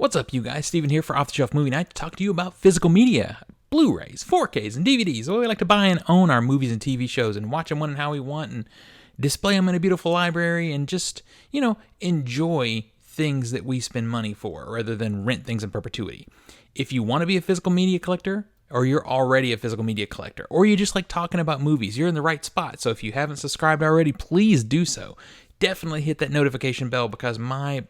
What's up, you guys? Steven here for Off the Shelf Movie Night to talk to you about physical media, Blu-rays, 4Ks, and DVDs. The way we like to buy and own our movies and TV shows and watch them when and how we want and display them in a beautiful library and just, enjoy things that we spend money for rather than rent things in perpetuity. If you want to be a physical media collector, or you're already a physical media collector, or you just like talking about movies, you're in the right spot. So if you haven't subscribed already, please do so. Definitely hit that notification bell because my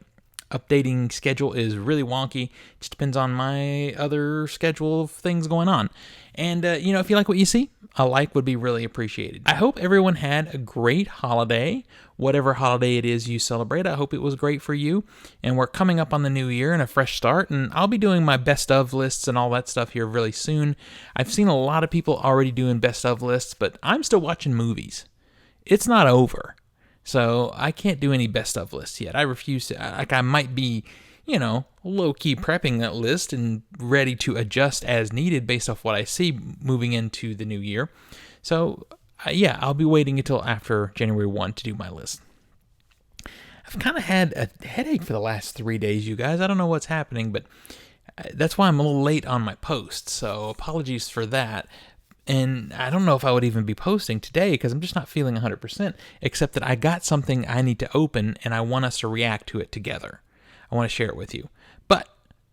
updating schedule is really wonky. It just depends on my other schedule of things going on. And, if you like what you see, a like would be really appreciated. I hope everyone had a great holiday. Whatever holiday it is you celebrate, I hope it was great for you. And we're coming up on the new year and a fresh start, and I'll be doing my best of lists and all that stuff here really soon. I've seen a lot of people already doing best of lists, but I'm still watching movies. It's not over. So I can't do any best of lists yet. I refuse to. I might be, low-key prepping that list and ready to adjust as needed based off what I see moving into the new year. So, I'll be waiting until after January 1 to do my list. I've kind of had a headache for the last 3 days, you guys. I don't know what's happening, but that's why I'm a little late on my post. So apologies for that. And I don't know if I would even be posting today because I'm just not feeling 100%, except that I got something I need to open and I want us to react to it together. I want to share it with you. But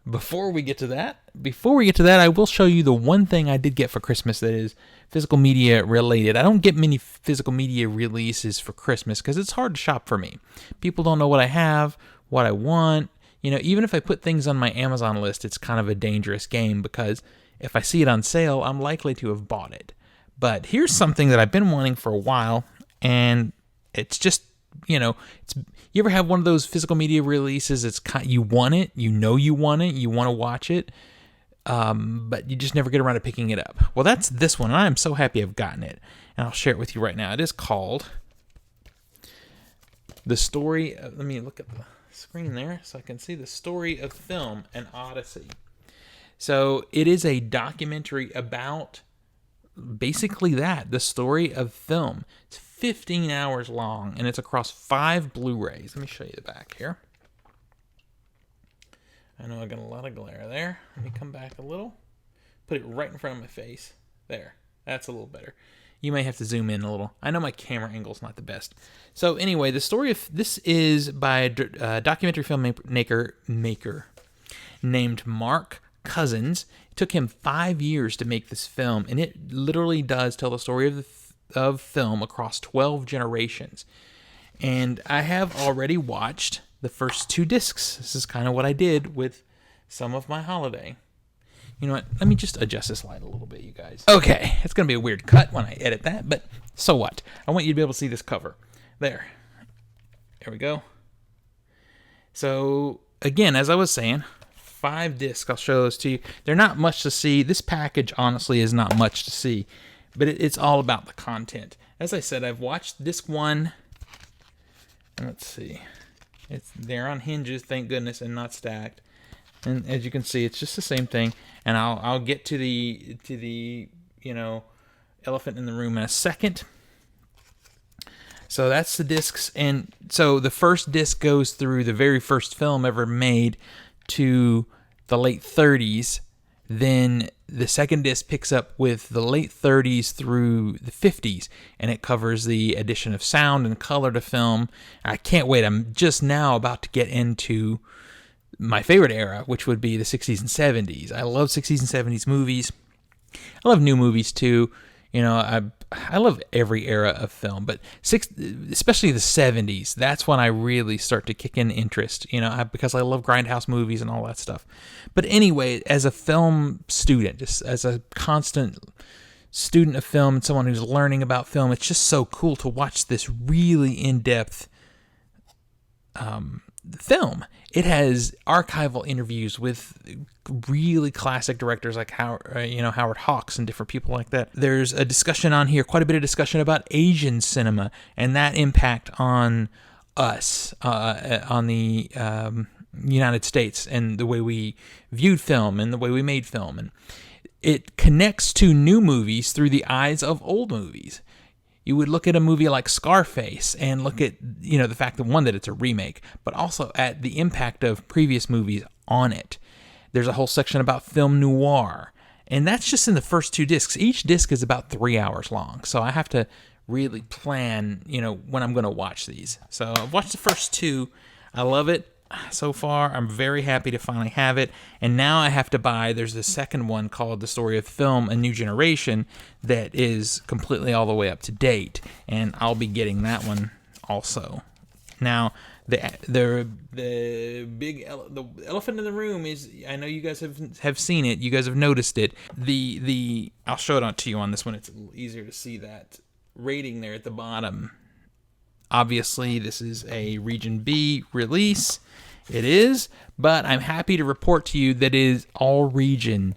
before we get to that, I will show you the one thing I did get for Christmas that is physical media related. I don't get many physical media releases for Christmas because it's hard to shop for me. People don't know what I have, what I want. Even if I put things on my Amazon list, it's kind of a dangerous game because if I see it on sale, I'm likely to have bought it. But here's something that I've been wanting for a while, and it's just, you ever have one of those physical media releases, you want it, you want it, you want to watch it, but you just never get around to picking it up. Well, that's this one, and I'm so happy I've gotten it, and I'll share it with you right now. It is called The Story of, let me look at the screen there so I can see The Story of Film, an Odyssey. So it is a documentary about basically that, the story of film. It's 15 hours long, and it's across 5 Blu-rays. Let me show you the back here. I know I got a lot of glare there. Let me come back a little. Put it right in front of my face. There. That's a little better. You may have to zoom in a little. I know my camera angle's not the best. So anyway, the story of this is by a documentary filmmaker named Mark Cousins. It took him 5 years to make this film, and it literally does tell the story of film across 12 generations. And I have already watched the first 2 discs. This is kind of what I did with some of my holiday. You know what? Let me just adjust this light a little bit, you guys. Okay, it's going to be a weird cut when I edit that, but so what? I want you to be able to see this cover. There we go. So, again, as I was saying, 5 discs. I'll show those to you. They're not much to see. This package, honestly, is not much to see, but it's all about the content. As I said, I've watched disc 1. Let's see. They're on hinges, thank goodness, and not stacked. And as you can see, it's just the same thing. And I'll get to the elephant in the room in a second. So that's the discs, and so the first disc goes through the very first film ever made to the late 30s. Then the second disc picks up with the late 30s through the 50s, and it covers the addition of sound and color to film. I can't wait. I'm just now about to get into my favorite era, which would be the 60s and 70s. I love 60s and 70s movies. I love new movies too. I love every era of film, but especially the 70s, that's when I really start to kick in interest, because I love grindhouse movies and all that stuff. But anyway, as a film student, just as a constant student of film and someone who's learning about film, it's just so cool to watch this really in-depth film. It has archival interviews with really classic directors like Howard Hawks and different people like that. There's a discussion on here, quite a bit of discussion about Asian cinema and that impact on us, on the United States, and the way we viewed film and the way we made film. And it connects to new movies through the eyes of old movies. You would look at a movie like Scarface and look at, the fact that, one, that it's a remake, but also at the impact of previous movies on it. There's a whole section about film noir. And that's just in the first 2 discs. Each disc is about 3 hours long. So I have to really plan, when I'm going to watch these. So I've watched the first 2. I love it so far. I'm very happy to finally have it. And now I have to buy, there's the second one called The Story of Film, A New Generation, that is completely all the way up to date. And I'll be getting that one also. Now, the elephant in the room is, I know you guys have seen it, you guys have noticed it. I'll show it to you on this one. It's a little easier to see that rating there at the bottom. Obviously, this is a Region B release. It is, but I'm happy to report to you that it is all region,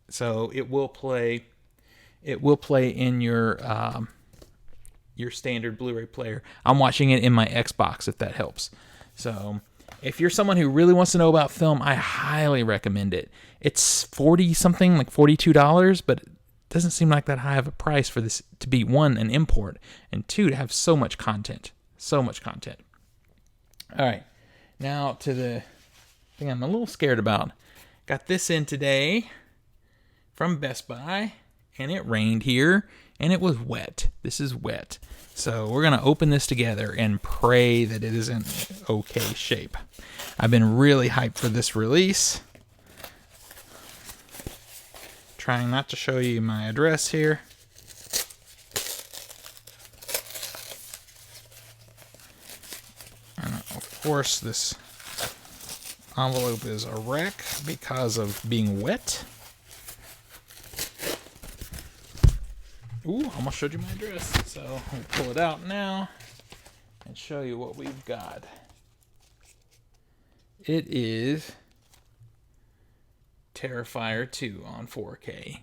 so it will play. It will play in your standard Blu-ray player. I'm watching it in my Xbox, if that helps. So if you're someone who really wants to know about film, I highly recommend it. It's 40 something, like $42, but it doesn't seem like that high of a price for this to be, 1, an import, and 2, to have so much content. So much content. All right, now to the thing I'm a little scared about. Got this in today from Best Buy, and it rained here, and it was wet. This is wet. So we're going to open this together and pray that it is in okay shape. I've been really hyped for this release. Trying not to show you my address here. And of course, this envelope is a wreck because of being wet. Ooh, almost showed you my address. So I'll pull it out now and show you what we've got. It is Terrifier 2 on 4K.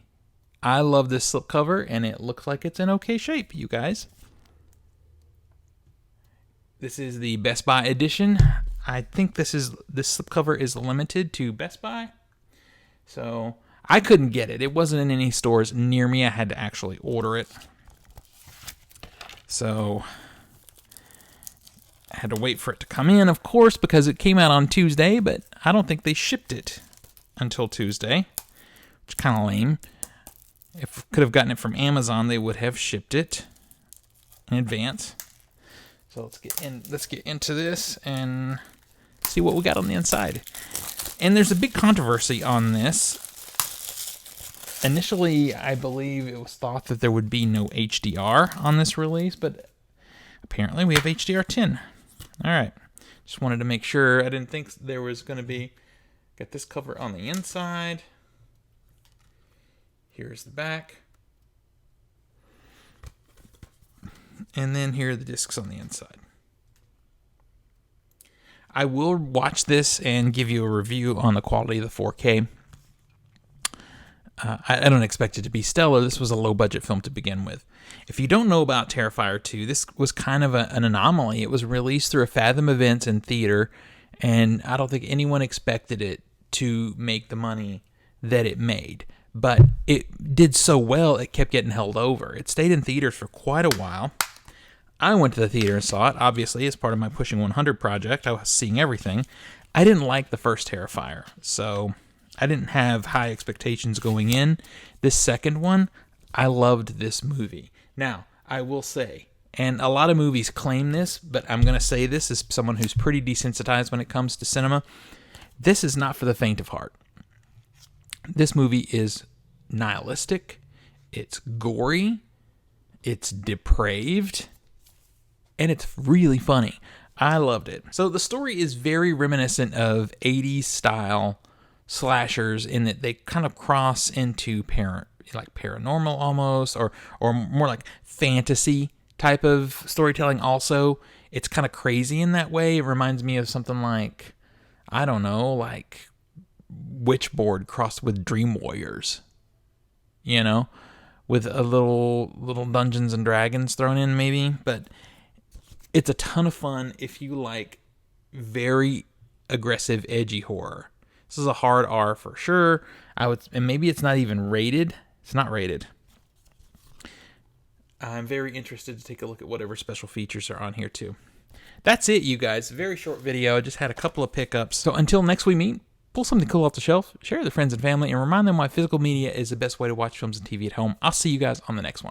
I love this slipcover, and it looks like it's in okay shape, you guys. This is the Best Buy edition. I think this slipcover is limited to Best Buy. So I couldn't get it. It wasn't in any stores near me. I had to actually order it. So I had to wait for it to come in, of course, because it came out on Tuesday, but I don't think they shipped it until Tuesday, which is kind of lame. If I could have gotten it from Amazon, they would have shipped it in advance. So let's get into this and see what we got on the inside. And there's a big controversy on this. Initially, I believe it was thought that there would be no HDR on this release, but apparently we have HDR10. All right. Just wanted to make sure. I didn't think there was going to be. Got this cover on the inside. Here's the back. And then here are the discs on the inside. I will watch this and give you a review on the quality of the 4K. I don't expect it to be stellar. This was a low-budget film to begin with. If you don't know about Terrifier 2, this was kind of an anomaly. It was released through a Fathom Events in theater, and I don't think anyone expected it to make the money that it made. But it did so well, it kept getting held over. It stayed in theaters for quite a while. I went to the theater and saw it, obviously, as part of my Pushing 100 project. I was seeing everything. I didn't like the first Terrifier, so I didn't have high expectations going in. This second one, I loved this movie. Now, I will say, and a lot of movies claim this, but I'm going to say this as someone who's pretty desensitized when it comes to cinema. This is not for the faint of heart. This movie is nihilistic, it's gory, it's depraved, and it's really funny. I loved it. So the story is very reminiscent of 80s style slashers in that they kind of cross into paranormal almost, or more like fantasy type of storytelling also. It's kind of crazy in that way. It reminds me of something like, I don't know, like Witchboard crossed with Dream Warriors, you know, with a little Dungeons and Dragons thrown in maybe. But it's a ton of fun if you like very aggressive, edgy horror. This is a hard R for sure. And maybe it's not even rated. It's not rated. I'm very interested to take a look at whatever special features are on here too. That's it, you guys. Very short video. I just had a couple of pickups. So until next we meet, pull something cool off the shelf, share it with friends and family, and remind them why physical media is the best way to watch films and TV at home. I'll see you guys on the next one.